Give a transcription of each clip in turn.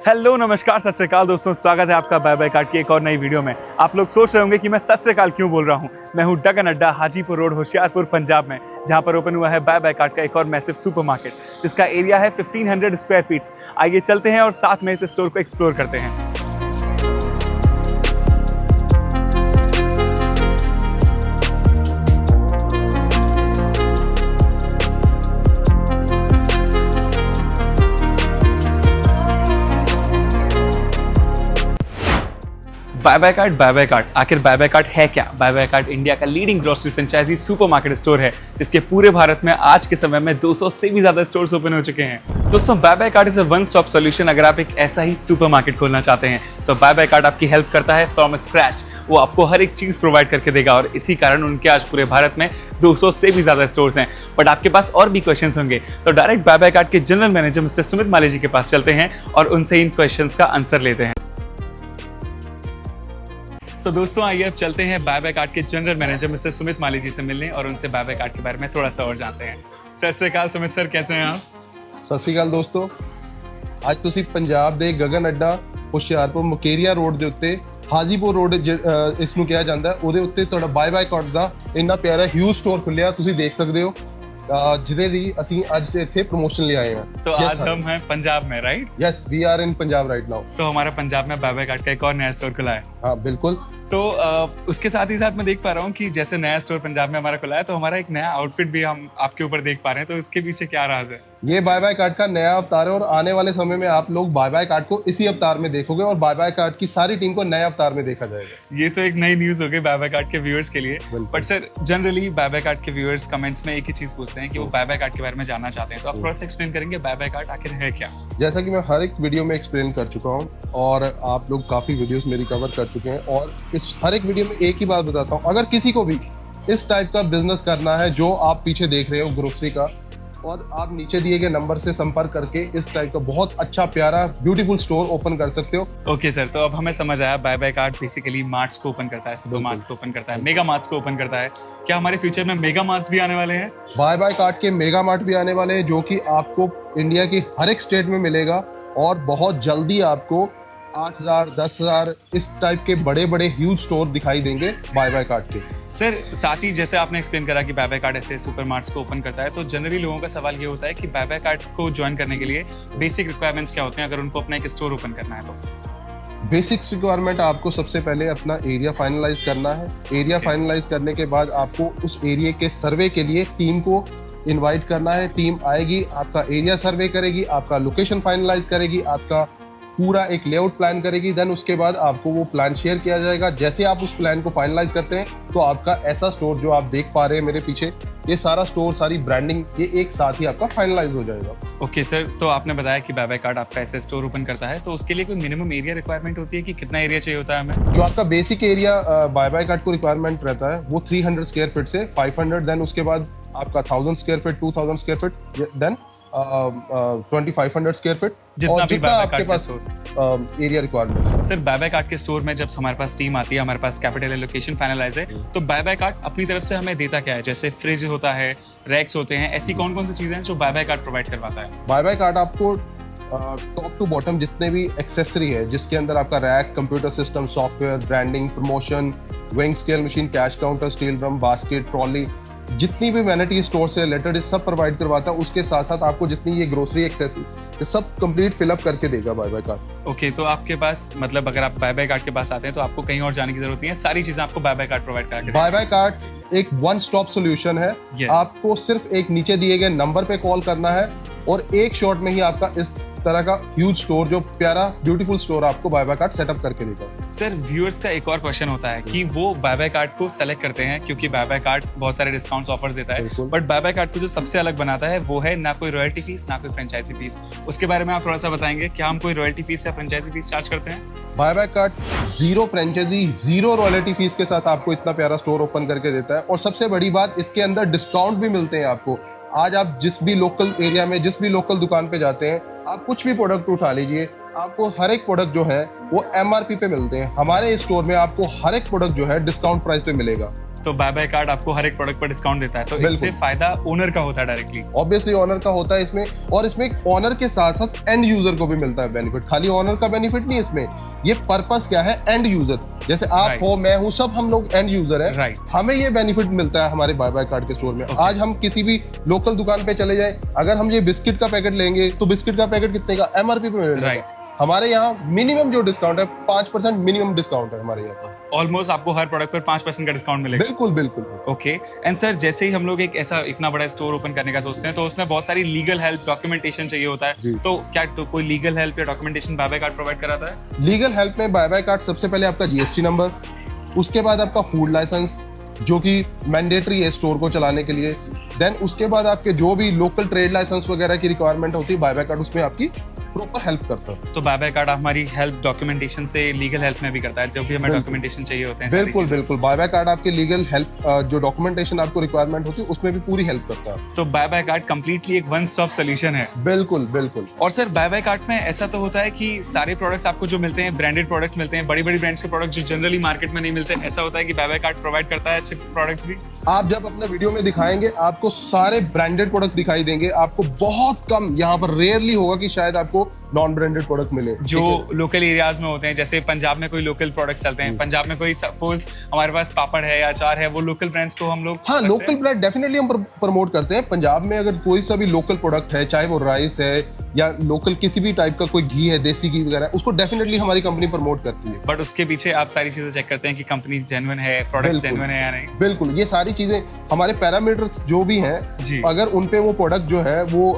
Hello नमस्कार सत श्री अकाल दोस्तों, स्वागत है आपका बाय बाय कार्ड की एक और नई वीडियो में। आप लोग सोच रहे होंगे कि मैं सत श्री अकाल क्यों बोल रहा हूँ। मैं हूँ डगन अड्डा, हाजीपुर रोड, होशियारपुर, पंजाब में, जहाँ पर ओपन हुआ है बाय बाय कार्ड का एक और मैसिव सुपरमार्केट, जिसका एरिया है 1500 स्क्वायर फीट्स। आइए चलते हैं और साथ में इस स्टोर को एक्सप्लोर करते हैं। बाय बाय कार्ड आखिर बाय बाय कार्ड है क्या? बाय बाय कार्ड इंडिया का leading grocery franchisee supermarket store है, जिसके पूरे भारत में आज के समय में 200 से भी ज्यादा स्टोर्स ओपन हो चुके हैं। दोस्तों, Buy bye Cart is a one stop solution अगर आप एक ऐसा ही सुपरमार्केट खोलना चाहते हैं तो बाय बाय कार्ड आपकी हेल्प करता है फ्रॉम स्क्रैच। वो आपको हर एक चीज प्रोवाइड करके देगा और इसी कारण उनके आज पूरे भारत में 200 से भी ज्यादा स्टोर्स हैं। बट आपके पास और भी क्वेश्चंस होंगे तो डायरेक्ट बाय बाय कार्ड के जनरल मैनेजर मिस्टर सुमित माली जी के पास चलते हैं और उनसे इन क्वेश्चंस का आंसर लेते हैं। तो दोस्तों, आइए अब चलते हैं बाय बाय कार्ड के जनरल मैनेजर मिस्टर सुमित माली जी से मिलने और उनसे बाय बाय कार्ड के बारे में थोड़ा सा और जानते हैं। सत श्री अकाल सुमित सर, कैसे हैं आप? ਸਤਿ ਸ਼੍ਰੀ ਅਕਾਲ ਦੋਸਤੋ, ਅੱਜ ਤੁਸੀਂ ਪੰਜਾਬ ਦੇ ਗਗਨ ਅੱਡਾ ਹੁਸ਼ਿਆਰਪੁਰ ਮੁਕੇਰੀਆ ਰੋਡ ਦੇ ਉੱਤੇ ਹਾਜੀਪੁਰ ਰੋਡ ਇਸ ਨੂੰ ਕਿਹਾ ਜਾਂਦਾ, ਉਹਦੇ ਉੱਤੇ ਤੁਹਾਡਾ ਬਾਏ ਬਾਏ ਕਾਰਡ ਦਾ ਇੰਨਾ ਪਿਆਰਾ ਹਿਊਜ ਸਟੋਰ ਖੁੱਲਿਆ, ਤੁਸੀਂ ਦੇਖ ਸਕਦੇ ਹੋ, ਜਿਹਦੇ ਲਈ ਅਸੀਂ ਅੱਜ ਇੱਥੇ ਪ੍ਰੋਮੋਸ਼ਨ ਲਈ ਆਏ ਹਾਂ। तो आज हम हैं पंजाब में, right? Yes, we are in Punjab right now. तो हमारा पंजाब में बाय बाय कार्ड का एक और नया स्टोर खुला है। हाँ बिल्कुल। तो उसके साथ ही साथ मैं देख पा रहा हूँ कि जैसे नया स्टोर पंजाब में हमारा खुला है तो हमारा एक नया आउटफिट भी हम आपके ऊपर देख पा रहे हैं, तो इसके पीछे क्या राज है? ये बाय बाय कार्ड का नया अवतार है और आने वाले समय में आप लोग बाय बाय कार्ड को इसी अवतार में देखोगे और बाय बाय कार्ड की सारी टीम को नए अवतार में देखा जाएगा। ये तो एक नई न्यूज हो गई बाय बाय कार्ड के व्यूअर्स के लिए। But sir, generally Buy bye card के व्यूअर्स कमेंट्स में एक ही चीज पूछते हैं कि वो बाय बाय कार्ड के बारे में जानना चाहते हैं, तो आप थोड़ा सा एक्सप्लेन करेंगे बाय बाय कार्ड आखिर है क्या? जैसा कि मैं हर एक वीडियो में एक्सप्लेन कर चुका हूँ और आप लोग काफ़ी वीडियोस मेरी कवर कर चुके हैं और इस हर एक वीडियो में एक ही बात बताता हूँ, अगर किसी को भी इस टाइप का बिजनेस करना है जो आप पीछे देख रहे हो ग्रोसरी का, और आप नीचे दिए गए नंबर से संपर्क करके इस टाइप का बहुत अच्छा प्यारा ब्यूटीफुल स्टोर ओपन कर सकते हो। ओके सर, तो अब हमें समझ आया Buy bye Cart basically marts को ओपन करता है, सुपर मार्ट्स को ओपन करता है, मेगा मार्ट्स को ओपन करता है। क्या हमारे फ्यूचर में मेगा मार्ट्स भी आने वाले हैं? बाय बाय कार्ड के मेगा मार्ट भी आने वाले हैं, जो कि आपको इंडिया की हर एक स्टेट में मिलेगा और बहुत जल्दी आपको 8,000 10,000 इस टाइप के बड़े बड़े ह्यूज स्टोर दिखाई देंगे बाय बाय कार्ड के। सर, साथ ही जैसे आपने एक्सप्लेन करा कि बाय बाय कार्ड ऐसे सुपर मार्ट्स को ओपन करता है, तो जनरली लोगों का सवाल ये होता है कि बाय बाय कार्ड को ज्वाइन करने के लिए बेसिक रिक्वायरमेंट्स क्या होते हैं अगर उनको अपना एक स्टोर ओपन करना है तो? बेसिक्स रिक्वायरमेंट आपको सबसे पहले अपना एरिया फाइनलाइज करना है। एरिया फाइनलाइज करने के बाद आपको उस एरिया के सर्वे के लिए टीम को इनवाइट करना है। टीम आएगी, आपका एरिया सर्वे करेगी, आपका लोकेशन फाइनलाइज करेगी, आपका पूरा एक लेआउट प्लान करेगी। देन उसके बाद आपको वो प्लान शेयर किया जाएगा। जैसे आप उस प्लान को फाइनलाइज करते हैं तो आपका ऐसा स्टोर जो आप देख पा रहे हैं मेरे पीछे, ये सारा स्टोर, सारी ब्रांडिंग, ये एक साथ ही आपका फाइनलाइज हो जाएगा। ओके सर, तो आपने बताया कि बाय बाय कार्ड आपका ऐसे स्टोर ओपन करता है, तो उसके लिए कोई मिनिमम एरिया रिक्वायरमेंट होती है कि कितना एरिया चाहिए होता है हमें? जो आपका basic area Buy bye card को रिक्वायरमेंट रहता है वो 300 स्क्वायर फीट से 500, देन उसके बाद आपका 1000 square feet, 2000 square feet, then 2500 square feet, जितना भी बाय बाय आपके कार्ड पास area requirement. Sir, bye bye card के स्टोर में जब हमारे पास टीम आती है, हमारे पास कैपिटल लोकेशन फाइनलाइज है, तो बाय बाय कार्ड अपनी तरफ से हमें देता क्या है? जैसे फ्रिज होता है, रैक्स होते हैं, ऐसी कौन कौन सी चीजें हैं जो बाय बाय कार्ड प्रोवाइड करवाता है? बाय बाय कार्ड आपको टॉप टू बॉटम जितने भी एक्सेसरी है, जिसके अंदर आपका rack, computer system, software, branding, promotion, weighing scale machine, cash counter, steel drum, basket, trolley, जितनी भी वैनिटी स्टोर से रिलेटेड सब प्रोवाइड करवाता है। उसके साथ साथ आपको जितनी ये ग्रोसरी एक्सेसरी, ये सब कंप्लीट फिलअप करके देगा बाय बाय कार्ड। ओके, तो आपके पास मतलब अगर आप बाय बाय कार्ड के पास आते हैं तो आपको कहीं और जाने की जरूरत नहीं है, सारी चीजें आपको बाय बाय कार्ड प्रोवाइड करा के। बाय बाय कार्ड एक वन स्टॉप सोल्यूशन है। आपको सिर्फ एक नीचे दिए गए नंबर पे कॉल करना है और एक शॉट में ही आपका इस तरह का ह्यूज स्टोर, जो प्यारा ब्यूटीफुल स्टोर आपको बाय बाय कार्ड सेटअप करके देगा। सर, व्यूअर्स का एक और क्वेश्चन होता है कि वो बाय बाय कार्ड को सेलेक्ट करते हैं क्योंकि बाय बाय कार्ड बहुत सारे डिस्काउंट्स ऑफर्स देता है, बट बाय बाय कार्ड को जो सबसे अलग बनाता है वो है ना कोई रॉयल्टी फीस, ना कोई फ्रेंचाइजी फीस। उसके बारे में आप थोड़ा सा बताएंगे, क्या हम कोई रॉयल्टी फीस या फ्रेंचाइजी फीस चार्ज करते हैं? Buy bye Cart zero franchisee, zero royalty fees के साथ आपको इतना प्यारा स्टोर ओपन करके देता है और सबसे बड़ी बात, इसके अंदर डिस्काउंट भी मिलते हैं आपको। आज आप जिस भी लोकल एरिया में, जिस भी लोकल दुकान पे जाते हैं, आप कुछ भी प्रोडक्ट उठा लीजिए, आपको हर एक प्रोडक्ट जो है वो MRP पे मिलते हैं। हमारे स्टोर में आपको हर एक प्रोडक्ट जो है डिस्काउंट प्राइस पे मिलेगा। तो बाय बाय कार्ड आपको हर एक प्रोडक्ट पर डिस्काउंट देता है, तो बिल्कुल। इससे फायदा ओनर का होता है डायरेक्टली। ऑब्वियसली ऑनर का होता है इसमें, और इसमें ऑनर के साथ साथ एंड यूजर को भी मिलता है बेनिफिट। खाली ऑनर का बेनिफिट नहीं इसमें, ये पर्पस क्या है, एंड यूजर। जैसे आप Right. हो, मैं हूँ, सब हम लोग एंड यूजर है। Right. हमें ये बेनिफिट मिलता है हमारे बाय बाय कार्ड के स्टोर में। Okay. आज हम किसी भी लोकल दुकान पे चले जाए, अगर हम ये बिस्किट का पैकेट लेंगे तो बिस्किट का पैकेट कितने का, एमआरपी पे मिलेगा। Right. हमारे यहाँ मिनिमम जो डिस्काउंट है 5% मिनिमम डिस्काउंट है हमारे यहाँ पर। ऑलमोस्ट आपको हर प्रोडक्ट पर 5% का डिस्काउंट मिलेगा। बिल्कुल बिल्कुल। ओके एंड सर, जैसे ही हम लोग एक ऐसा इतना बड़ा स्टोर ओपन करने का सोचते हैं तो उसमें बहुत सारी लीगल हेल्प, डॉक्यूमेंटेशन चाहिए होता है, जी। तो क्या तो कोई लीगल हेल्प या documentation Buy bye Card provide कराता है? लीगल हेल्प में बाय बाय कार्ड सबसे पहले आपका जीएसटी नंबर, उसके बाद आपका फूड लाइसेंस जो कि मैंडेटरी है स्टोर को चलाने के लिए, देन उसके बाद आपके जो भी लोकल ट्रेड लाइसेंस वगैरह की रिक्वायरमेंट होती है, बाय बाय कार्ड उसमें आपकी प्रॉपर हेल्प करता है। तो बाय बाय कार्ड हमारी हेल्प डॉक्यूमेंटेशन से लीगल हेल्प में भी करता है, जब भी हमें बिल्कुल। डॉक्यूमेंटेशन चाहिए होते हैं। सारी बिल्कुल चीजें। बिल्कुल, बाय बाय कार्ड आपके लीगल हेल्प जो डॉक्यूमेंटेशन आपको रिक्वायरमेंट होती है उसमें भी पूरी हेल्प करता है। तो बाय बाय कार्ड कंप्लीटली एक वन स्टॉप सोल्यूशन है। बिल्कुल बिल्कुल। और सर, बाय बाय कार्ड में ऐसा तो होता है कि सारे प्रोडक्ट्स आपको जो मिलते हैं ब्रांडेड प्रोडक्ट्स मिलते हैं, बड़ी बड़ी ब्रांड्स के प्रोडक्ट जो जनरली मार्केट में नहीं मिलते, ऐसा होता है कि बाय बाय कार्ड प्रोवाइड करता है अच्छे प्रोडक्ट्स भी? आप जब अपने वीडियो में दिखाएंगे आपको सारे ब्रांडेड प्रोडक्ट दिखाई देंगे, आपको बहुत कम यहाँ पर रेयरली होगा कि शायद आपको नॉन ब्रांडेड प्रोडक्ट मिले जो लोकल एरियाज में होते हैं। जैसे पंजाब में कोई लोकल प्रोडक्ट्स चलते हैं, पंजाब में कोई सपोज हमारे पास पापड़ है या अचार है, वो लोकल ब्रांड्स को हम लोग हाँ, रखते लोकल हैं। ब्रांड डेफिनेटली हम प्रमोट करते हैं। पंजाब में अगर कोई सा भी लोकल प्रोडक्ट है, चाहे वो राइस है या लोकल किसी भी टाइप का कोई घी है, देसी घी वगैरह, उसको डेफिनेटली हमारी कंपनी प्रमोट करती है। बट उसके पीछे आप सारी चीजें चेक करते हैं कि कंपनी जेन्युइन है, प्रोडक्ट बिल्कुल। जेन्युइन है या नहीं। बिल्कुल, ये सारी चीजें हमारे पैरामीटर्स जो भी हैं, जी। अगर उन पे वो प्रोडक्ट जो है वो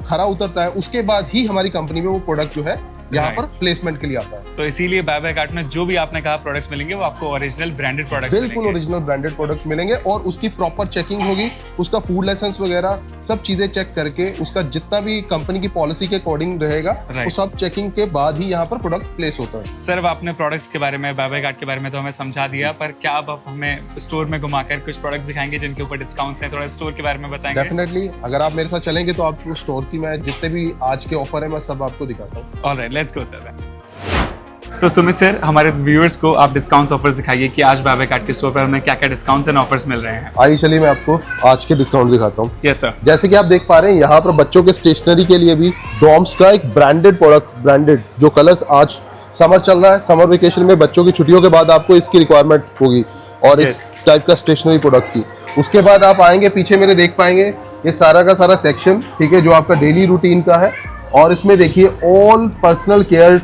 खरा उतरता है, उसके बाद ही हमारी कंपनी में वो प्रोडक्ट जो है यहाँ Right. पर प्लेसमेंट के लिए आता है। तो इसीलिए बाय बाय कार्ड में जो भी आपने कहा प्रोडक्ट्स मिलेंगे वो आपको ओरिजिनल ब्रांडेड प्रोडक्ट्स बिल्कुल मिलेंगे। ओरिजिनल ब्रांडेड प्रोडक्ट मिलेंगे और उसकी प्रॉपर चेकिंग होगी, उसका फूड लाइसेंस वगैरह सब चीजें चेक करके, उसका जितना भी कंपनी की पॉलिसी के अकॉर्डिंग रहेगा, Right. वो सब चेकिंग के बाद ही यहाँ पर प्रोडक्ट प्लेस होता है। सर, अब आपने प्रोडक्ट्स के बारे में, बाय बाय कार्ड के बारे में तो हमें समझा दिया, पर क्या आप हमें स्टोर में घुमाकर कुछ प्रोडक्ट्स दिखाएंगे जिनके ऊपर डिस्काउंट्स हैं? थोड़ा स्टोर के बारे में बताएंगे। डेफिनेटली, अगर आप मेरे साथ चलेंगे तो आपको स्टोर की मैं जितने भी आज के ऑफर है मैं सब आपको दिखाता हूँ। Alright, let's go sir. तो सुमित सर, हमारे व्यूअर्स को आप डिस्काउंट्स ऑफर्स दिखाइए कि आज बाय बाय कार्ड के स्टोर पर हमें क्या क्या डिस्काउंट्स एंड ऑफर्स मिल रहे हैं। आइए चलिए मैं आपको आज के डिस्काउंट दिखाता हूँ। Yes sir. जैसे कि आप देख पा रहे हैं यहाँ पर बच्चों के स्टेशनरी के लिए भी डॉम्स का एक ब्रांडेड प्रोडक्ट, ब्रांडेड जो कलर्स, आज समर चल रहा है, समर वेकेशन में बच्चों की छुट्टियों के बाद आपको इसकी रिक्वायरमेंट होगी और Yes. इस टाइप का स्टेशनरी प्रोडक्ट की। उसके बाद आप आएंगे पीछे मेरे, देख पाएंगे ये सारा का सारा सेक्शन, ठीक है, जो आपका डेली रूटीन का है। और इसमें देखिए ऑल पर्सनल केयर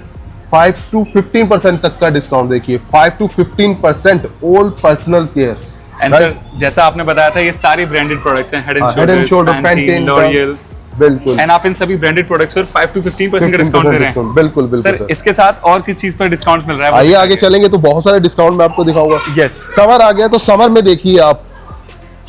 5 to 15% तक का डिस्काउंट, देखिए 5 to 15% all personal care. And sir, जैसा आपने बताया था ये सारी ब्रांडेड प्रोडक्ट्स हैं, head and shoulder, Pantene, L'Oréal. बिल्कुल, एंड आप इन सभी ब्रांडेड प्रोडक्ट्स पर 5 to 15% का डिस्काउंट दे रहे हैं। बिल्कुल बिल्कुल सर, इसके साथ और किस चीज पर डिस्काउंट मिल रहा है? आइए आगे चलेंगे तो बहुत सारे डिस्काउंट मैं आपको दिखाऊंगा। यस। समर आ गया तो समर में देखिए आप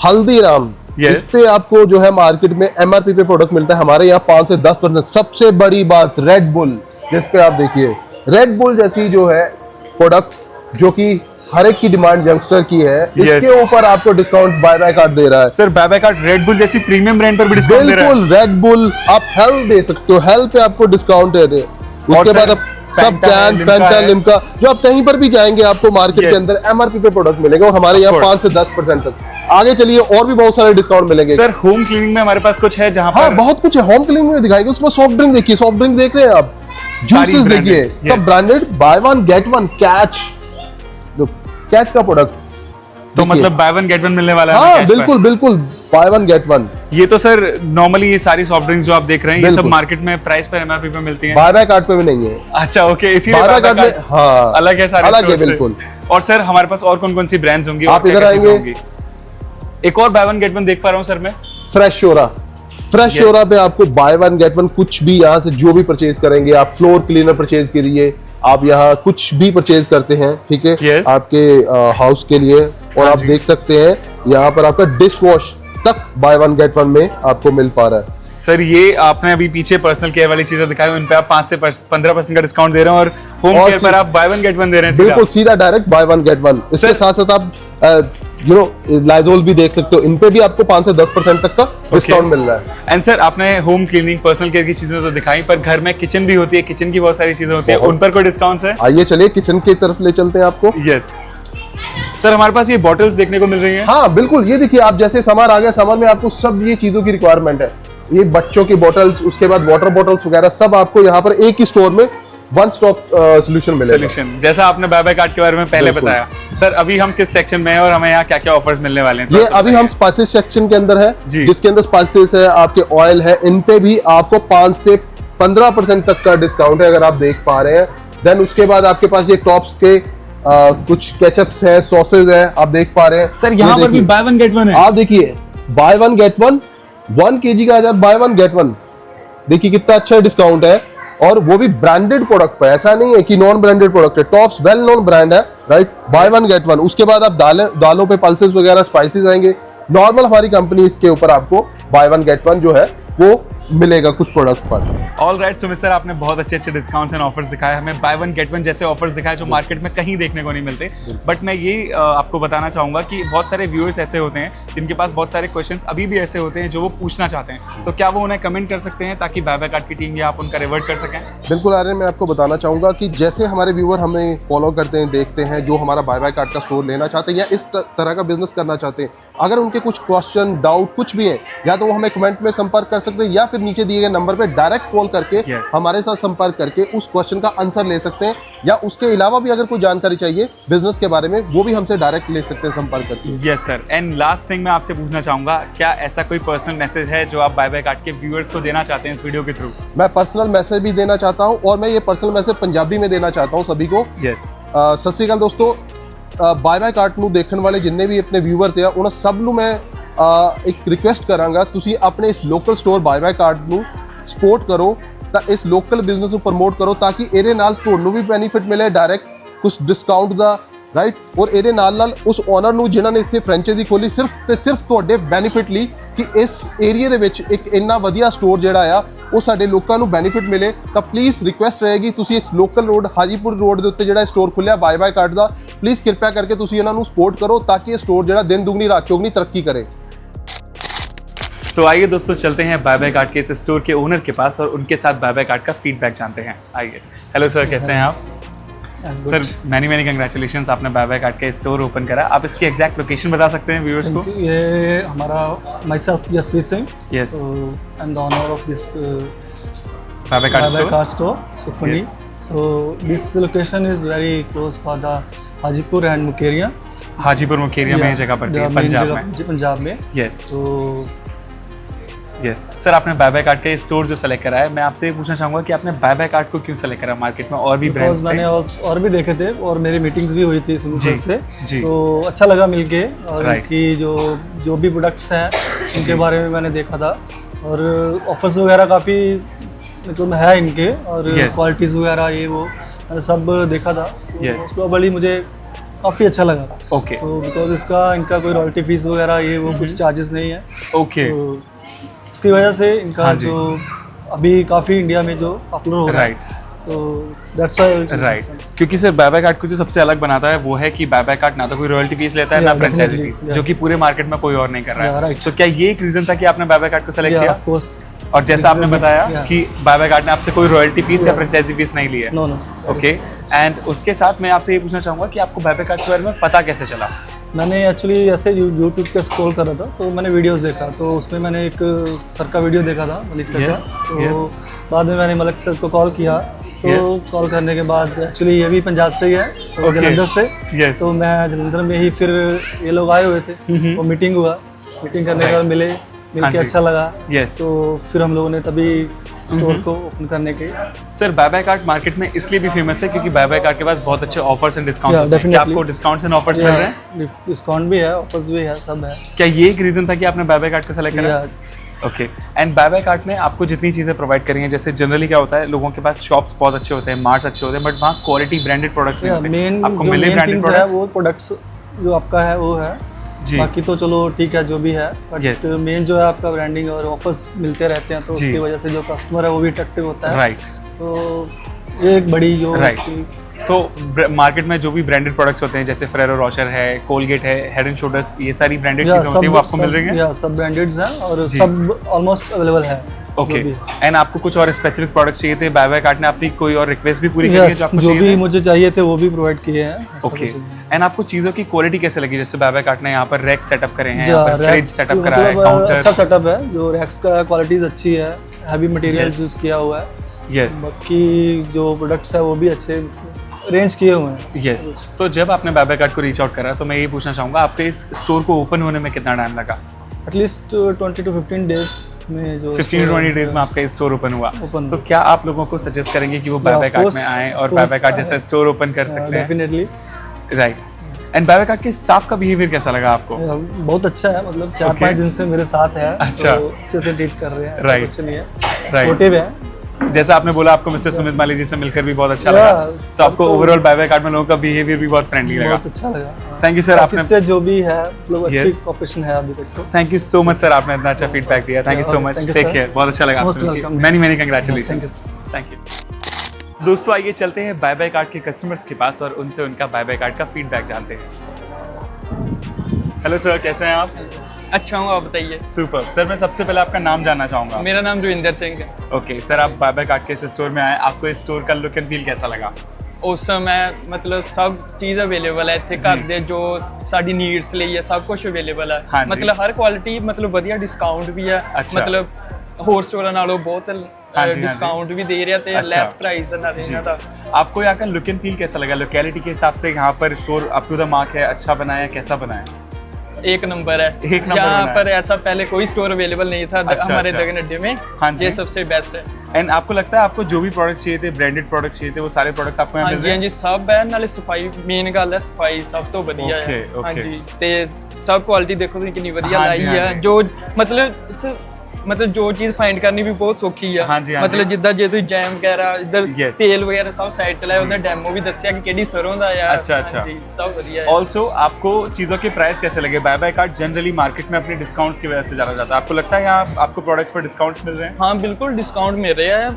हल्दीराम, Yes. इस पे आपको जो है मार्केट में एमआरपी पे प्रोडक्ट मिलता है, हमारे यहाँ 5 से 10%। सबसे बड़ी बात रेड बुल, जिस पे आप देखिए रेड बुल जैसी जो है प्रोडक्ट जो कि हर एक की डिमांड यंगस्टर की है, इसके ऊपर आपको डिस्काउंट बाय बाय कार्ड दे रहा है। Sir, bye bye Card Red Bull जैसी प्रीमियम ब्रांड पर भी डिस्काउंट दे रहा है। बिल्कुल, रेड बुल आप हेल्थ दे सकते हो, हेल्थ पे आपको डिस्काउंट दे रहे हैं। उसके सर, बाद आप सब Fanta है, कैन, Limca फैंटा, है। लिम्का, जो आप कहीं पर भी जाएंगे आपको मार्केट Yes. के अंदर एमआरपी पे प्रोडक्ट मिलेगा और हमारे यहाँ Of 5 से 10% तक। आगे चलिए और भी बहुत सारे डिस्काउंट मिलेंगे। सर, होम क्लीनिंग में हमारे पास कुछ है जहां हाँ, पर बहुत कुछ है। होम क्लीनिंग में दिखाएंगे, उसमें सॉफ्ट ड्रिंक देखिए, सॉफ्ट ड्रिंक देख रहे हैं आप, सारी जूसेस branded, देखिए, सब yes. Branded, by one get one, catch, जो कैच का प्रोडक्ट। तो मतलब बाय वन गेट वन मिलने वाला है हाँ हमें कैश बिल्कुल बिल्कुल, बाय वन गेट वन। पर। ये तो सर नॉर्मली ये सारी सॉफ्ट ड्रिंक्स जो आप देख रहे हैं ये सब बिल्कुल। मार्केट में प्राइस पर एमआरपी पे मिलती हैं। बाय बाय कार्ड पे भी नहीं है। अच्छा, ओके, इसीलिए Buy Buy bye Card Buy में कार्ड हाँ अलग है, सारे अलग है stores से। बिल्कुल। और सर, हमारे पास और कौन कौन सी ब्रांड्स होंगी? आप और क्या इधर क्या चीजें आएंगे। होंगी? एक और बाय वन गेट वन देख पा रहा हूँ सर मैं। फ्रेश शोरा, फ्रेश Yes. शोरा पे आपको बाय वन गेट वन, कुछ भी यहाँ से जो भी परचेज करेंगे आप, फ्लोर क्लीनर परचेज करिए, आप यहाँ कुछ भी परचेज करते हैं, ठीक है, Yes. आपके हाउस के लिए। और आप जी। देख सकते हैं यहाँ पर आपका डिश वॉश तक बाय वन गेट वन में आपको मिल पा रहा है। सर, ये आपने अभी पीछे पर्सनल केयर वाली चीजें दिखाई, उन पे आप 5 से 15% का डिस्काउंट दे रहे हैं और होम और केयर पर आप बाय वन गेट वन दे रहे हैं बिल्कुल सीधा। सीधा direct by one get one. इसके सर- साथ साथ आप लाइजोल भी देख सकते हो, इन पे भी आपको 5 से 10% तक का डिस्काउंट मिल रहा है। एंड सर, आपने होम क्लीनिंग, पर्सनल केयर की चीजें तो दिखाई, पर घर में किचन भी होती है, किचन की बहुत सारी चीजें होती है, बहुत। उन पर कोई डिस्काउंट है? आइए चलिए किचन की तरफ ले चलते हैं आपको। यस। सर हमारे पास ये बॉटल्स देखने को मिल रही हैं। हाँ बिल्कुल, ये देखिए आप, जैसे समर आ गया, समर में आपको सब ये चीजों की रिक्वायरमेंट है। ये बच्चों की बॉटल्स, उसके बाद वाटर बॉटल्स वगैरह सब आपको यहाँ पर एक ही स्टोर में वन स्टॉप सोल्यूशन मिलेगा। सोल्यूशन, जैसा आपने बाय बाय कार्ड के बारे में पहले बताया। सर अभी हम किस सेक्शन में हैं और हमें यहाँ क्या क्या ऑफर्स मिलने वाले हैं? ये अभी हम स्पाइसेस सेक्शन के अंदर है, जिसके अंदर स्पाइसेस है, आपके ऑयल है, इन पे भी आपको 5 से 15% तक का डिस्काउंट है, अगर आप देख पा रहे हैं। देन उसके बाद आपके पास ये टॉप्स के कुछ केचप्स है, सॉसेज है, आप देख पा रहे हैं। सर यहाँ पर भी बाय वन गेट वन है। आप देखिए by one get one, 1 kg का बाय वन गेट वन, देखिए कितना अच्छा डिस्काउंट है, और वो भी ब्रांडेड प्रोडक्ट पे, ऐसा नहीं है कि नॉन ब्रांडेड प्रोडक्ट है, टॉप्स वेल नोन ब्रांड है, right. By one get one. उसके बाद आप दालों पे पल्सेस वगैरह, स्पाइसेस आएंगे। नॉर्मल हमारी कंपनी इसके ऊपर आपको बाय वन गेट वन जो है वो मिलेगा कुछ प्रोडक्ट पर। ऑल राइट सुमित सर, आपने बहुत अच्छे अच्छे डिस्काउंट्स एंड ऑफर्स दिखाए हमें, बाय वन गेट वन जैसे ऑफर्स दिखाए जो मार्केट में कहीं देखने को नहीं मिलते। बट मैं ये आपको बताना चाहूंगा कि बहुत सारे व्यूअर्स ऐसे होते हैं जिनके पास बहुत सारे क्वेश्चंस अभी भी ऐसे होते हैं जो वो पूछना चाहते हैं, तो क्या वो उन्हें कमेंट कर सकते हैं ताकि बाय बाय कार्ड की टीम या आप उनका रिवर्ट कर सकें? बिल्कुल आर्यन, मैं आपको बताना चाहूंगा कि जैसे हमारे व्यूअर हमें फॉलो करते हैं, देखते हैं, जो हमारा बाय बाय कार्ड का स्टोर लेना चाहते हैं या इस तरह का बिजनेस करना चाहते हैं, अगर उनके कुछ क्वेश्चन, डाउट कुछ भी है, या तो वो हमें कमेंट में संपर्क कर सकते हैं या फिर नीचे दिए गए नंबर पे डायरेक्ट कॉल करके हमारे साथ संपर्क करके उस क्वेश्चन का आंसर ले सकते हैं, या उसके अलावा भी अगर कोई जानकारी चाहिए बिजनेस के बारे में वो भी हमसे डायरेक्ट ले सकते हैं संपर्क करके। Yes sir. And last thing मैं आपसे पूछना चाहूंगा, क्या ऐसा कोई पर्सनल मैसेज है जो आप बाय बाय कार्ड के व्यूअर्स को देना चाहते हैं इस वीडियो के थ्रू? मैं पर्सनल मैसेज भी देना चाहता हूं, और मैं ये पर्सनल मैसेज पंजाबी में देना चाहता हूं सभी को। सत श्री अकाल दोस्तों, बाय बाय कार्ड ਨੂੰ ਦੇਖਣ ਵਾਲੇ ਜਿੰਨੇ ਵੀ ਆਪਣੇ ਵਿਊਅਰਸ ਆ ਉਹਨਾਂ ਸਭ ਨੂੰ ਮੈਂ ਇੱਕ ਰਿਕੁਐਸਟ ਕਰਾਂਗਾ, ਤੁਸੀਂ ਆਪਣੇ ਇਸ ਲੋਕਲ ਸਟੋਰ ਬਾय ਬਾय कार्ड ਨੂੰ ਸਪੋਰਟ ਕਰੋ, ਤਾਂ ਇਸ ਲੋਕਲ ਬਿਜ਼ਨਸ ਨੂੰ ਪ੍ਰਮੋਟ ਕਰੋ ਤਾਂ ਕਿ ਇਹਦੇ ਨਾਲ ਤੁਹਾਨੂੰ ਵੀ ਬੈਨੀਫਿਟ ਮਿਲੇ ਡਾਇਰੈਕਟ ਕੁਝ ਡਿਸਕਾਊਂਟ ਦਾ, ਰਾਈਟ। ਔਰ ਇਹਦੇ ਨਾਲ ਉਸ ਓਨਰ ਨੂੰ ਜਿਨ੍ਹਾਂ ਨੇ ਇੱਥੇ ਫਰੈਂਚਾਈਜ਼ੀ ਖੋਲੀ ਸਿਰਫ ਤੇ ਸਿਰਫ ਤੁਹਾਡੇ ਬੈਨੀਫਿਟ ਲਈ, ਕਿ ਇਸ ਏਰੀਆ ਦੇ ਵਿੱਚ ਇੱਕ ਇੰਨਾ ਵਧੀਆ ਸਟੋਰ ਜਿਹੜਾ ਆ ਉਹ ਸਾਡੇ ਲੋਕਾਂ ਨੂੰ ਬੈਨੀਫਿਟ ਮਿਲੇ, ਤਾਂ ਪਲੀਜ਼ ਰਿਕੁਐਸਟ ਰਹੇਗੀ ਤੁਸੀਂ ਇਸ ਲੋਕਲ ਰੋਡ ਹਾਜੀਪੁਰ ਰੋਡ ਦੇ ਉੱਤੇ ਜਿਹੜਾ ਸਟੋਰ ਖੁੱਲਿਆ ਬਾय बाय कार्ड ਦਾ, ਪਲੀਜ਼ ਕਿਰਪਾ ਕਰਕੇ ਤੁਸੀਂ ਇਹਨਾਂ ਨੂੰ ਸਪੋਰਟ ਕਰੋ ਤਾਂ ਕਿ ਇਹ ਸਟੋਰ ਜਿਹੜਾ ਦਿਨ ਦੁਗਣੀ ਰਾਤ ਚੌਗਣੀ ਤਰੱਕੀ करे। तो आइए दोस्तों चलते हैं बाय बाय कार्ड के इस स्टोर के ओनर के पास और उनके साथ बाय बाय कार्ड का फीडबैक जानते हैं। आइए। हेलो सर, कैसे हैं आप? सर मैनी कंग्रेचुलेशंस, आपने बाय बाय कार्ड का स्टोर ओपन करा। आप इसकी एग्जैक्ट लोकेशन बता सकते हैं व्यूअर्स को? ये हमारा myself Yashvi Singh, yes, I am the owner of this Buy bye Card store Sukhmani. So this location is very close for the Hajipur and Mukerian. Hajipur Mukerian में जगह पड़ती है पंजाब में। यस। तो यस सर, आपने बाय बाय कार्ड का स्टोर जो सेलेक्ट करा है, मैं आपसे ये पूछना चाहूंगा कि आपने बाय बाय कार्ड को क्यों सेलेक्ट करा? मार्केट में और भी ब्रांड्स मैंने और भी देखे थे और मेरी मीटिंग्स भी हुई थी सुमित से, तो अच्छा लगा मिलके, और उनकी जो भी प्रोडक्ट्स हैं उनके बारे में मैंने देखा था, और ऑफर्स वगैरह काफ़ी मतलब है इनके, और क्वालिटीज़ वगैरह ये वो मैंने सब देखा था। उसको बड़ी मुझे काफ़ी अच्छा लगा। ओके। तो बिकॉज इनका कोई रॉयल्टी फीस वगैरह ये वो कुछ चार्जेस नहीं है। ओके। उसकी वजह से इनका जो अभी काफ़ी इंडिया में जो पॉपुलर हो रहा है, तो दैट्स व्हाई। राइट, क्योंकि सर बाय बाय कार्ड को जो सबसे अलग बनाता है वो है कि बाय बाय कार्ड ना तो कोई रॉयल्टी फीस लेता है ना फ्रेंचाइजी फीस, जो कि पूरे मार्केट में कोई और नहीं कर रहा है। तो क्या ये एक रीजन था कि आपने बाय बाय कार्ड को सेलेक्ट किया? Of course. और जैसा आपने बताया कि बाय बाय कार्ड ने आपसे कोई रॉयल्टी फीस या फ्रेंचाइजी फीस नहीं ली है। नो। ओके। एंड उसके साथ मैं आपसे ये पूछना चाहूँगा कि आपको बाय बाय कार्ड के बारे में पता कैसे चला? मैंने एक्चुअली ऐसे यूट्यूब पे स्क्रॉल कर रहा था, तो मैंने वीडियोस देखा, तो उसमें मैंने एक सर का वीडियो देखा था, मलिक सर का। तो बाद में मैंने मलिक सर को कॉल किया, तो कॉल करने के बाद एक्चुअली ये भी पंजाब से ही है, तो जलंधर से। तो मैं जलंधर में ही फिर ये लोग आए हुए थे, तो मीटिंग हुआ, मीटिंग करने के बाद मिलके अच्छा लगा। तो फिर हम लोगों ने तभी स्टोर को ओपन करने के। Sir bye bye Card market में इसलिए भी फेमस है क्योंकि बाय बाय कार्ड के पास बहुत अच्छे ऑफर्स एंड डिस्काउंट्स होते हैं। क्या आपको डिस्काउंट्स एंड ऑफर्स मिल रहे हैं? डिस्काउंट भी है, ऑफर्स भी है, सब है। क्या ये एक रीजन था कि आपने बाय बाय कार्ड को सेलेक्ट करा? Okay. And Buy bye Card में आपको जितनी चीज़ें प्रोवाइड करी हैं, जैसे जनरली क्या होता है, लोगों के पास शॉप्स बहुत अच्छे होते हैं, मार्ट्स अच्छे होते हैं, बट वहाँ क्वालिटी ब्रांडेड प्रोडक्ट्स नहीं होते। आपको मिले ब्रांडेड प्रोडक्ट्स, वो प्रोडक्ट्स जो आपका है वो है, बाकी तो चलो ठीक है जो भी है, बट मेन जो है आपका ब्रांडिंग और ऑफर्स मिलते रहते हैं, तो उसकी वजह से जो कस्टमर है वो भी अट्रैक्टिव होता है। राइट। तो ये एक बड़ी जो तो मार्केट में जो भी ब्रांडेड प्रोडक्ट्स होते हैं, जैसे फेरेरो रोशर है, कोलगेट है, हेड एंड शोल्डर्स, ये सारी ब्रांडेड चीजें होती हैं, वो आपको मिल रही हैं? सब ब्रांडेड्स हैं और सब ऑलमोस्ट अवेलेबल है। ओके जो भी एंड आपको कुछ और स्पेसिफिक प्रोडक्ट्स चाहिए थे, बाय कार्ड ने अपनी कोई और रिक्वेस्ट भी पूरी करी है Yes, जो आपको जो चाहिए भी थे? मुझे चाहिए थे वो भी प्रोवाइड किए हैं, ऐसा ओके कुछ नहीं। एंड आपको चीज़ों की क्वालिटी कैसे लगी, जैसे बाय कार्ड ने यहाँ पर रैक सेटअप करे हैं, जा, यहाँ पर फ्रिज रैक सेटअप करा है, मतलब काउंटर। अच्छा सेटअप है, जो रैक्स का क्वालिटीज अच्छी है, हैवी मटेरियल Yes. यूज किया हुआ है, यस बाकी जो प्रोडक्ट्स है वो भी अच्छे रेंज किए हुए हैं। यस तो जब आपने बाय कार्ड को रीच आउट करा तो मैं ये पूछना चाहूँगा आपके इस स्टोर को ओपन होने में कितना टाइम लगा? एटलीस्ट 20 to 15 डेज में जो 15 to 20 डेज में आपका स्टोर ओपन हुआ। Open तो क्या आप लोगों को सजेस्ट करेंगे कि वो Yeah, Buy of Card course, में आए और of बाय course, कार्ड जैसा स्टोर ओपन कर सकते हैं? Definitely right and Buy card के स्टाफ का बिहेवियर कैसा लगा आपको? बहुत अच्छा है, मतलब 4-5 Okay. दिन से मेरे साथ है, अच्छा। तो अच्छे से ट्रीट कर रहे हैं, ऐसा Right. कुछ नहीं है, Right. सपोर्टिव है। जैसा आपने बोला आपको मिस्टर सुमित माली जी से मिलकर भी बहुत अच्छा Yeah, लगा, तो सब आपको तो- ओवरऑल बाय कार्ड में लोगों का बिहेवियर भी बहुत फ्रेंडली लगा। बहुत अच्छा लगा। थैंक यू सर, आपने ऑफिस से जो भी है मतलब अच्छी Yes. कॉपरेशन है अभी तक तो। Thank you so much sir, आपने इतना अच्छा फीडबैक दिया। Thank you so Okay, much, thank you, take sir. Care. बहुत अच्छा लगा Most आपसे मिलकर। welcome. Many Thank congratulations. you. Thank you. दोस्तों आइए चलते हैं बाय कार्ड के कस्टमर्स के पास और उनसे उनका बाय कार्ड का फीडबैक जानते हैं। हेलो सर, कैसे हैं आप? अच्छा हूँ, आप बताइए। सुपर सर, मैं सबसे पहले आपका नाम जानना चाहूँगा। मेरा नाम जोगिंदर सिंह है। ओके सर, आप बाय कार्ड के इस स्टोर में आए, आपको इस स्टोर का लुक एंड फील कैसा लगा? उस समय मतलब सब चीज़ अवेलेबल है ਇੱਥੇ ਘਰ ਦੇ ਜੋ ਸਾਡੀ ਨੀਡਸ ਲਈ ਹੈ ਸਭ ਕੁਝ ਅਵੇਲੇਬਲ ਹੈ ਹਾਂਜੀ। ਮਤਲਬ ਹਰ ਕੁਆਲਿਟੀ ਮਤਲਬ ਵਧੀਆ ਡਿਸਕਾਊਂਟ ਵੀ ਹੈ ਅੱਛਾ। ਮਤਲਬ ਹੋਰ ਸਟੋਰਾਂ ਨਾਲੋਂ ਬਹੁਤ ਹਾਂਜੀ। डिस्काउंट भी दे रहा थे अच्छा। लेस प्राइस ना जी। देना था। आपको यहाँ का लुक एंड फील कैसा लगा? लोकेलिटी के हिसाब से यहाँ पर store up to the mark है, अच्छा बनाया, कैसा बनाया? एक नंबर है। एक नंबर यहाँ बनाया। पर ऐसा पहले कोई स्टोर अवेलेबल नहीं था अच्छा, हमारे अच्छा। दगन अड्डे में। हाँ जी। ये सबसे बेस्ट है। एंड आपको लगता है आपको जो भी प्रोडक्ट्स चाहिए थे, ब्रांडेड प्रोडक्ट्स चाहिए थे, वो सारे प्रोडक्ट्स आपको यहाँ हाँ मिल जी रहे हाँ हैं? जी सब है, नाले सफाई मेन गल है, सफाई सब तो ਵਧੀਆ Okay, है। okay. हाँ जी ते सब क्वालिटी देखो ਤੁਸੀਂ ਕਿੰਨੀ ਵਧੀਆ हाँ ਲਾਈ जी, हाँ ਹੈ। जी। ਜੋ ਮਤਲਬ ਜੋ ਚੀਜ਼ ਫਾਈਂਡ ਕਰਨੀ ਵੀ ਬਹੁਤ ਸੌਖੀ ਆ। हाँ जी, हाँ ਮਤਲਬ जी। ਜਿੱਦਾਂ ਜੇ ਤੁਸੀਂ ਜੈਮ ਵਗੈਰਾ ਇੱਧਰ Yes. ਤੇਲ ਵਗੈਰਾ ਸਭ ਸਾਈਡ ਤੇ ਲਾਇਆ, ਉਹਦਾ ਡੈਮੋ ਵੀ ਦੱਸਿਆ ਕਿ ਕਿਹੜੀ ਸਰੋਂ ਦਾ ਆ। अच्छा, अच्छा। हाँ जी, सब ਵਧੀਆ है। ऑल्सो आपको चीज़ों के प्राइस कैसे लगे? बाय कार्ड जनरली मार्केट में अपने डिस्काउंट्स की वजह से जाना जाता है, आपको लगता है यहाँ आपको प्रोडक्ट्स पर डिस्काउंट्स मिल रहे हैं? ਹਾਂ ਬਿਲਕੁਲ ਡਿਸਕਾਊਂਟ ਮਿਲ ਰਿਹਾ ਹੈ।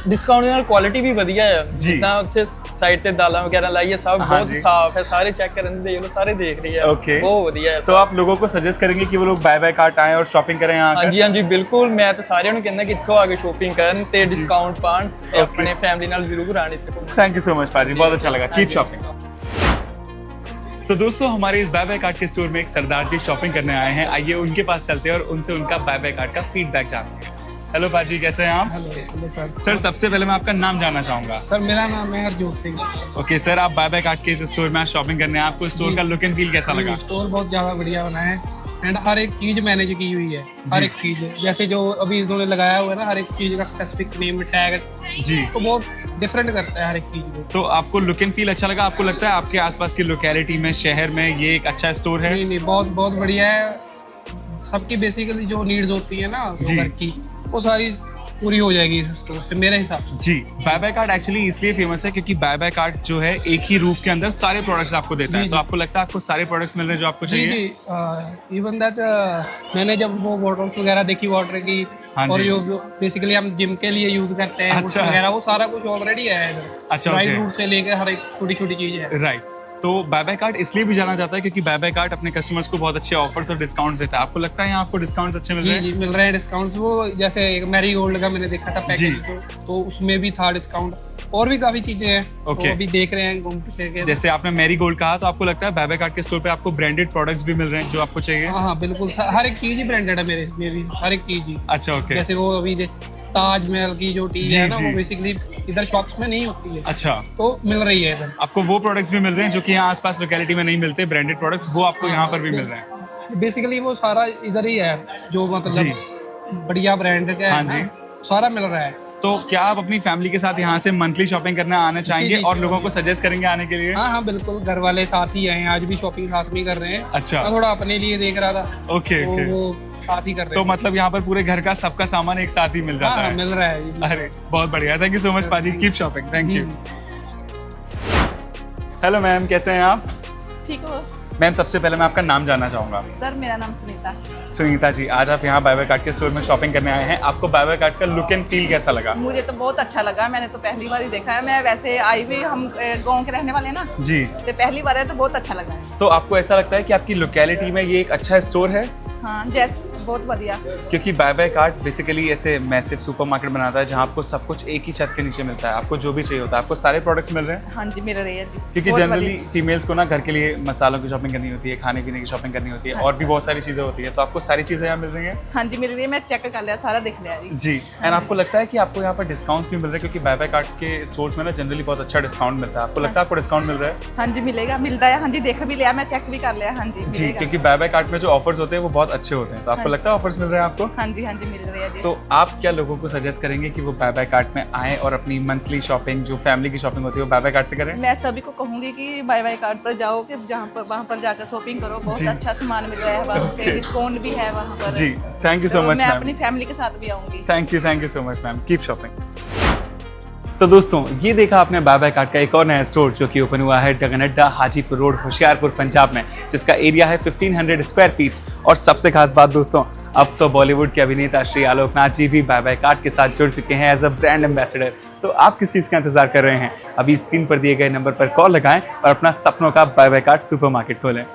ਡਿਸਕਾਊਂਟ ਦੇ ਨਾਲ ਕੁਆਲਿਟੀ ਵੀ ਵਧੀਆ ਹੈ। ਜੀ। ਜਿੱਦਾਂ ਉੱਥੇ ਸਾਈਡ ਤੇ ਦਾਲਾਂ ਵਗੈਰਾ ਲਾਈ ਹੈ ਸਭ हाँ ਬਹੁਤ जी। ਸਾਫ਼ ਹੈ, ਸਾਰੇ ਚੈੱਕ ਕਰਨ ਦੇਖ ਲਓ, ਸਾਰੇ ਦੇਖ ਰਹੇ ਆ। Okay। ਬਹੁਤ ਵਧੀਆ ਹੈ तो आप लोगों को सजेस्ट करेंगे कि वो लोग बाय कार्ड आए और शॉपिंग करें यहाँ आकर? ਹਾਂਜੀ ਹਾਂਜੀ ਬਿਲਕੁਲ, ਮੈਂ ਤਾਂ ਸਾਰਿਆਂ ਨੂੰ ਕਹਿੰਦਾ ਕਿ ਇੱਥੋਂ ਆ ਕੇ ਸ਼ੋਪਿੰਗ ਕਰਨ ਤੇ ਡਿਸਕਾਊਂਟ ਪਾਣ ਤੇ ਆਪਣੇ ਫੈਮਿਲੀ ਨਾਲ ਜ਼ਰੂਰ ਆਣ ਇੱਥੇ ਘੁੰਮਣ। थैंक यू सो मच पाजी, बहुत अच्छा लगा। Keep shopping. तो दोस्तों हमारे इस बाय कार्ड के स्टोर में एक सरदार जी शॉपिंग करने आए हैं, आइए उनके पास चलते हैं और उनसे उनका बाय कार्ड का फीडबैक जानते हैं। हेलो पाजी, कैसे हैं आप? Hello sir. सर सबसे पहले मैं आपका नाम जानना चाहूंगा। सर मेरा नाम है हरजोत सिंह। ओके सर, आप बाय कार्ड के इस स्टोर में आज शॉपिंग करने आए, आपको स्टोर जी। का लुक एंड फील कैसा लगा? स्टोर बहुत ज़्यादा बढ़िया बना है एंड हर एक चीज़ मैनेज की हुई है। हर एक चीज़ जैसे जो अभी इन्होंने लगाया हुआ है ना, हर एक चीज़ का स्पेसिफिक नेम टैग जी। तो बहुत डिफरेंट करता है हर एक चीज़ को। तो आपको लुक एंड फील अच्छा लगा? आपको लगता है आपके आसपास की लोकेलिटी में, शहर में ये एक अच्छा स्टोर है? नहीं नहीं, बहुत बहुत बढ़िया है। सबकी बेसिकली जो नीड्स होती है ना जी। घर की, वो सारी पूरी हो जाएगी इस स्टोर से मेरे हिसाब से। जी, बाय कार्ड एक्चुअली इसलिए फेमस है क्योंकि बाय कार्ड जो है एक ही रूफ के अंदर सारे प्रोडक्ट्स आपको देता है। जी, तो जी। आपको लगता है आपको सारे प्रोडक्ट्स मिल रहे हैं जो आपको जी चाहिए? जी, इवन दैट मैंने जब वो बॉटल्स वगैरह देखी वाटर की, हाँ और जी। जो बेसिकली हम जिम के लिए यूज करते हैं अच्छा। वगैरह, वो सारा कुछ ऑलरेडी है इधर। अच्छा, ड्राई okay। फ्रूट से लेकर हर एक छोटी छोटी चीज है। राइट। तो बाय कार्ड इसलिए भी जाना जाता है क्योंकि बाय कार्ड अपने कस्टमर्स को बहुत अच्छे ऑफर्स और डिस्काउंट्स देता है। आपको लगता है यहाँ आपको डिस्काउंट्स अच्छे मिल जी रहे जी हैं? मिल रहे हैं डिस्काउंट्स। वो जैसे एक मैरी गोल्ड का मैंने देखा था जी। पैकेज, तो उसमें भी था डिस्काउंट। और भी काफी चीजें हैं, Okay। तो अभी देख रहे हैं घूम फिर के। जैसे आपने मैरी गोल्ड कहा, तो आपको लगता है बाय कार्ड के स्टोर पे आपको ब्रांडेड प्रोडक्ट्स भी मिल रहे हैं जो आपको चाहिए? हाँ हाँ बिल्कुल, हर एक चीज ही ब्रांडेड है मेरी हर एक चीज ही। अच्छा, ओके। जैसे वो अभी ताजमहल की जो टी जी, है ना, जी। वो बेसिकली इधर शॉप्स में नहीं होती है, अच्छा, तो मिल रही है इधर। आपको वो प्रोडक्ट्स भी मिल रहे हैं जो कि यहाँ आसपास लोकेलिटी में नहीं मिलते, ब्रांडेड प्रोडक्ट्स, वो आपको यहाँ पर भी मिल रहे हैं? बेसिकली वो सारा इधर ही है, जो जी। मतलब बढ़िया ब्रांड का हाँ है ना, जी। सारा मिल रहा है। तो क्या आप अपनी फैमिली के साथ यहाँ से मंथली शॉपिंग करने आना चाहेंगे जी, और जी, लोगों को सजेस्ट करेंगे आने के लिए? हाँ हाँ बिल्कुल, घर वाले साथ ही हैं, आज भी शॉपिंग साथ में ही कर रहे हैं। अच्छा। मैं थोड़ा अपने लिए देख रहा था, ओके, तो ओके। वो साथ ही कर रहे तो हैं। मतलब यहाँ पर पूरे घर का सबका सामान एक साथ ही मिल हाँ जाता हाँ है? मिल रहा है जी। अरे बहुत बढ़िया, थैंक यू सो मच पाजी, keep shopping. Thank you. Hello ma'am, कैसे हैं आप? ठीक हो मैम सबसे पहले मैं आपका नाम जानना चाहूंगा। सर? मेरा नाम सुनीता। सुनीता जी, आज आप यहाँ बाय कार्ड के स्टोर में शॉपिंग करने आए हैं, आपको बाय कार्ड का लुक एंड फील कैसा लगा? मुझे तो बहुत अच्छा लगा, मैंने तो पहली बार ही देखा है। मैं वैसे आई हुई, हम गांव के रहने वाले हैं ना, जी। तो पहली बार है तो बहुत अच्छा लगा है। तो आपको ऐसा लगता है कि आपकी लोकेलिटी में ये एक अच्छा स्टोर है? हाँ, बहुत बढ़िया। क्योंकि बाय बाय कार्ट बेसिकली ऐसे मैसिव सुपरमार्केट बनाता है जहाँ आपको सब कुछ एक ही छत के नीचे मिलता है, आपको जो भी चाहिए होता है, आपको सारे प्रोडक्ट्स मिल रहे हैं। हाँ जी, मिल रही है जी। क्योंकि बहुत जनरली बढ़िया। फीमेल्स को ना घर के लिए मसालों की शॉपिंग करनी होती है, खाने पीने की शॉपिंग करनी होती है, और भी बहुत सारी चीज़ें होती है, तो आपको सारी चीज़ें यहाँ मिल रही हैं। हाँ जी, मिल रही है, मैं चेक कर लिया, सारा देख लिया जी। जी, एंड आपको लगता है कि आपको यहाँ पर डिस्काउंट भी मिल रहा है, क्योंकि बाय बाय कार्ट के स्टोर्स में ना जनरली बहुत अच्छा डिस्काउंट मिलता है, आपको लगता है आपको डिस्काउंट मिल रहा है? हाँ जी, मिलेगा, मिलता है। हाँ जी, देख भी लिया, मैं चेक भी कर लिया। हाँ जी, जी, मिलेगा। क्योंकि बाय बाय कार्ट में जो ऑफर्स होते हैं वो बहुत अच्छे होते हैं, तो आपको लगता है ऑफर्स मिल रहे हैं आपको? हाँ जी, हाँ जी, मिल रही है जी। तो आप क्या लोगों को सजेस्ट करेंगे कि वो बाय बाय कार्ट में आएँ और अपनी मंथली शॉपिंग, जो फैमिली की शॉपिंग होती है, वो बाय बाय कार्ट से करें? मैं सभी को कहूंगी कि बाय बाय कार्ट पर जाओ, कि जहाँ पर वहाँ पर जाकर शॉपिंग करो, बहुत जी। अच्छा सामान मिल रहा है वहाँ से, डिस्काउंट भी है वहाँ पर। जी, थैंक यू सो तो मच मैं मैम। अपनी फैमिली के साथ भी आऊंगी। Thank you so much ma'am, keep shopping. तो दोस्तों, ये देखा आपने बाय बाय कार्ट का एक और नया स्टोर जो कि ओपन हुआ है डगनड्डा हाजीपुर रोड होशियारपुर पंजाब में, जिसका एरिया है 1500 स्क्वायर फीट। और सबसे खास बात दोस्तों, अब तो बॉलीवुड के अभिनेता श्री आलोकनाथ जी भी बाय बाय कार्ट के साथ जुड़ चुके हैं एज अ ब्रांड एम्बेसडर। तो आप किस चीज़ का इंतजार कर रहे हैं? अभी स्क्रीन पर दिए गए नंबर पर कॉल लगाएं और अपना सपनों का बाय बाय कार्ट सुपरमार्केट खोलें।